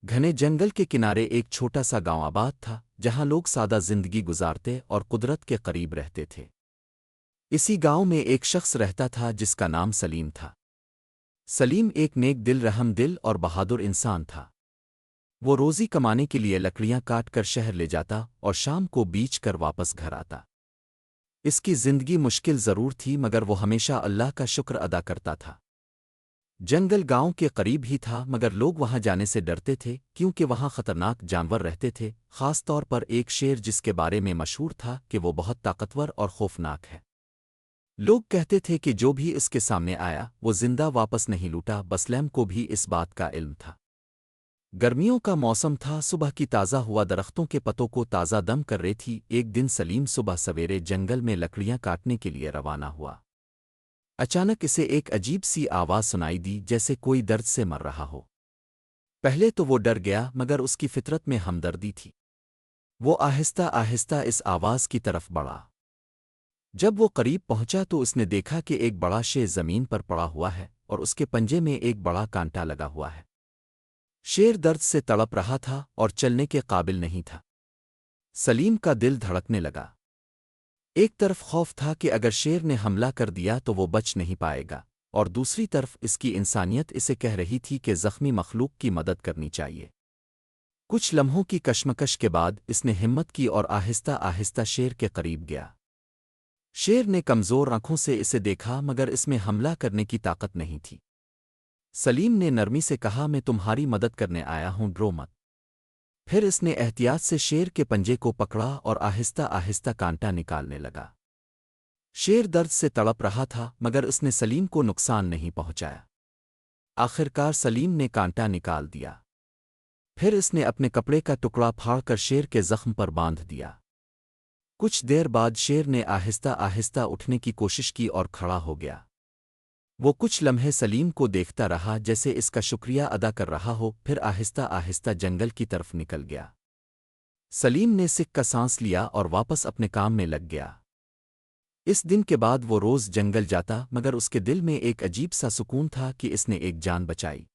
گھنے جنگل کے کنارے ایک چھوٹا سا گاؤں آباد تھا جہاں لوگ سادہ زندگی گزارتے اور قدرت کے قریب رہتے تھے۔ اسی گاؤں میں ایک شخص رہتا تھا جس کا نام سلیم تھا۔ سلیم ایک نیک دل، رحم دل اور بہادر انسان تھا۔ وہ روزی کمانے کے لیے لکڑیاں کاٹ کر شہر لے جاتا اور شام کو بیچ کر واپس گھر آتا۔ اس کی زندگی مشکل ضرور تھی مگر وہ ہمیشہ اللہ کا شکر ادا کرتا تھا۔ جنگل گاؤں کے قریب ہی تھا مگر لوگ وہاں جانے سے ڈرتے تھے کیونکہ وہاں خطرناک جانور رہتے تھے، خاص طور پر ایک شیر جس کے بارے میں مشہور تھا کہ وہ بہت طاقتور اور خوفناک ہے۔ لوگ کہتے تھے کہ جو بھی اس کے سامنے آیا وہ زندہ واپس نہیں لوٹا۔ بسلیم کو بھی اس بات کا علم تھا۔ گرمیوں کا موسم تھا، صبح کی تازہ ہوا درختوں کے پتوں کو تازہ دم کر رہی تھی۔ ایک دن سلیم صبح سویرے جنگل میں لکڑیاں کاٹنے کے لیے روانہ ہوا۔ اچانک اسے ایک عجیب سی آواز سنائی دی جیسے کوئی درد سے مر رہا ہو۔ پہلے تو وہ ڈر گیا مگر اس کی فطرت میں ہمدردی تھی۔ وہ آہستہ آہستہ اس آواز کی طرف بڑھا۔ جب وہ قریب پہنچا تو اس نے دیکھا کہ ایک بڑا شیر زمین پر پڑا ہوا ہے اور اس کے پنجے میں ایک بڑا کانٹا لگا ہوا ہے۔ شیر درد سے تڑپ رہا تھا اور چلنے کے قابل نہیں تھا۔ سلیم کا دل دھڑکنے لگا۔ ایک طرف خوف تھا کہ اگر شیر نے حملہ کر دیا تو وہ بچ نہیں پائے گا، اور دوسری طرف اس کی انسانیت اسے کہہ رہی تھی کہ زخمی مخلوق کی مدد کرنی چاہیے۔ کچھ لمحوں کی کشمکش کے بعد اس نے ہمت کی اور آہستہ آہستہ شیر کے قریب گیا۔ شیر نے کمزور آنکھوں سے اسے دیکھا مگر اس میں حملہ کرنے کی طاقت نہیں تھی۔ سلیم نے نرمی سے کہا، میں تمہاری مدد کرنے آیا ہوں، ڈرو مت۔ پھر اس نے احتیاط سے شیر کے پنجے کو پکڑا اور آہستہ آہستہ کانٹا نکالنے لگا۔ شیر درد سے تڑپ رہا تھا مگر اس نے سلیم کو نقصان نہیں پہنچایا۔ آخرکار سلیم نے کانٹا نکال دیا۔ پھر اس نے اپنے کپڑے کا ٹکڑا پھاڑ کر شیر کے زخم پر باندھ دیا۔ کچھ دیر بعد شیر نے آہستہ آہستہ اٹھنے کی کوشش کی اور کھڑا ہو گیا۔ وہ کچھ لمحے سلیم کو دیکھتا رہا جیسے اس کا شکریہ ادا کر رہا ہو، پھر آہستہ آہستہ جنگل کی طرف نکل گیا۔ سلیم نے سکھ کا سانس لیا اور واپس اپنے کام میں لگ گیا۔ اس دن کے بعد وہ روز جنگل جاتا مگر اس کے دل میں ایک عجیب سا سکون تھا کہ اس نے ایک جان بچائی۔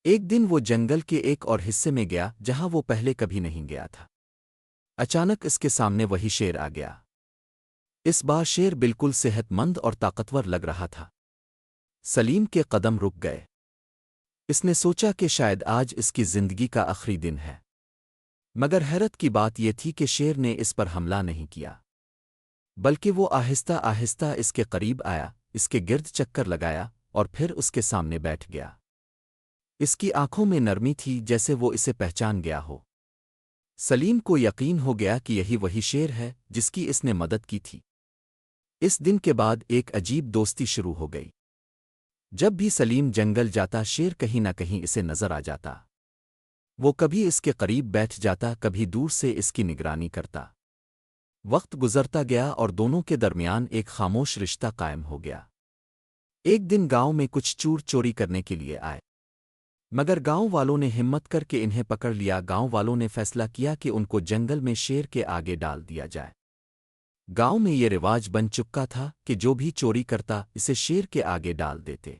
ایک دن وہ جنگل کے ایک اور حصے میں گیا جہاں وہ پہلے کبھی نہیں گیا تھا۔ اچانک اس کے سامنے وہی شیر آ گیا۔ اس بار شیر بالکل صحت مند اور طاقتور لگ رہا تھا۔ سلیم کے قدم رک گئے۔ اس نے سوچا کہ شاید آج اس کی زندگی کا آخری دن ہے، مگر حیرت کی بات یہ تھی کہ شیر نے اس پر حملہ نہیں کیا، بلکہ وہ آہستہ آہستہ اس کے قریب آیا، اس کے گرد چکر لگایا اور پھر اس کے سامنے بیٹھ گیا۔ اس کی آنکھوں میں نرمی تھی جیسے وہ اسے پہچان گیا ہو۔ سلیم کو یقین ہو گیا کہ یہی وہی شیر ہے جس کی اس نے مدد کی تھی۔ اس دن کے بعد ایک عجیب دوستی شروع ہو گئی۔ جب بھی سلیم جنگل جاتا شیر کہیں نہ کہیں اسے نظر آ جاتا۔ وہ کبھی اس کے قریب بیٹھ جاتا، کبھی دور سے اس کی نگرانی کرتا۔ وقت گزرتا گیا اور دونوں کے درمیان ایک خاموش رشتہ قائم ہو گیا۔ ایک دن گاؤں میں کچھ چور چوری کرنے کے لیے آئے، مگر گاؤں والوں نے ہمت کر کے انہیں پکڑ لیا۔ گاؤں والوں نے فیصلہ کیا کہ ان کو جنگل میں شیر کے آگے ڈال دیا جائے۔ گاؤں میں یہ رواج بن چکا تھا کہ جو بھی چوری کرتا اسے شیر کے آگے ڈال دیتے۔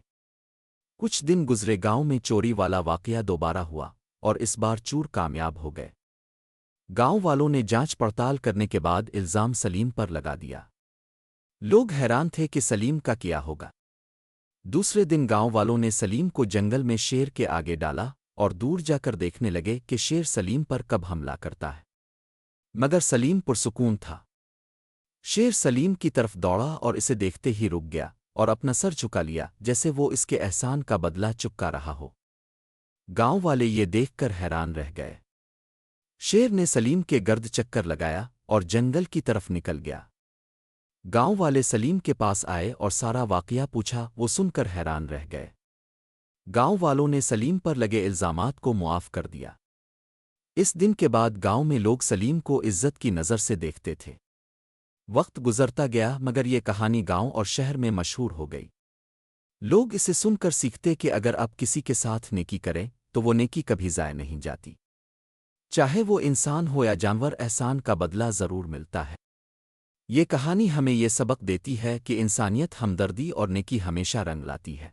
کچھ دن گزرے، گاؤں میں چوری والا واقعہ دوبارہ ہوا اور اس بار چور کامیاب ہو گئے۔ گاؤں والوں نے جانچ پڑتال کرنے کے بعد الزام سلیم پر لگا دیا۔ لوگ حیران تھے کہ سلیم کا کیا ہوگا۔ دوسرے دن گاؤں والوں نے سلیم کو جنگل میں شیر کے آگے ڈالا اور دور جا کر دیکھنے لگے کہ شیر سلیم پر کب حملہ کرتا ہے، مگر سلیم پرسکون تھا۔ شیر سلیم کی طرف دوڑا اور اسے دیکھتے ہی رک گیا اور اپنا سر جھکا لیا جیسے وہ اس کے احسان کا بدلہ چکا رہا ہو۔ گاؤں والے یہ دیکھ کر حیران رہ گئے۔ شیر نے سلیم کے گرد چکر لگایا اور جنگل کی طرف نکل گیا۔ گاؤں والے سلیم کے پاس آئے اور سارا واقعہ پوچھا، وہ سن کر حیران رہ گئے۔ گاؤں والوں نے سلیم پر لگے الزامات کو معاف کر دیا۔ اس دن کے بعد گاؤں میں لوگ سلیم کو عزت کی نظر سے دیکھتے تھے۔ وقت گزرتا گیا مگر یہ کہانی گاؤں اور شہر میں مشہور ہو گئی۔ لوگ اسے سن کر سیکھتے کہ اگر آپ کسی کے ساتھ نیکی کریں تو وہ نیکی کبھی ضائع نہیں جاتی، چاہے وہ انسان ہو یا جانور، احسان کا بدلہ ضرور ملتا ہے۔ یہ کہانی ہمیں یہ سبق دیتی ہے کہ انسانیت، ہمدردی اور نیکی ہمیشہ رنگ لاتی ہے۔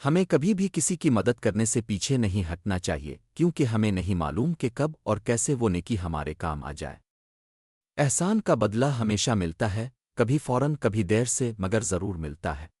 ہمیں کبھی بھی کسی کی مدد کرنے سے پیچھے نہیں ہٹنا چاہیے کیونکہ ہمیں نہیں معلوم کہ کب اور کیسے وہ نیکی ہمارے کام آ جائے۔ احسان کا بدلہ ہمیشہ ملتا ہے، کبھی فوراً کبھی دیر سے، مگر ضرور ملتا ہے۔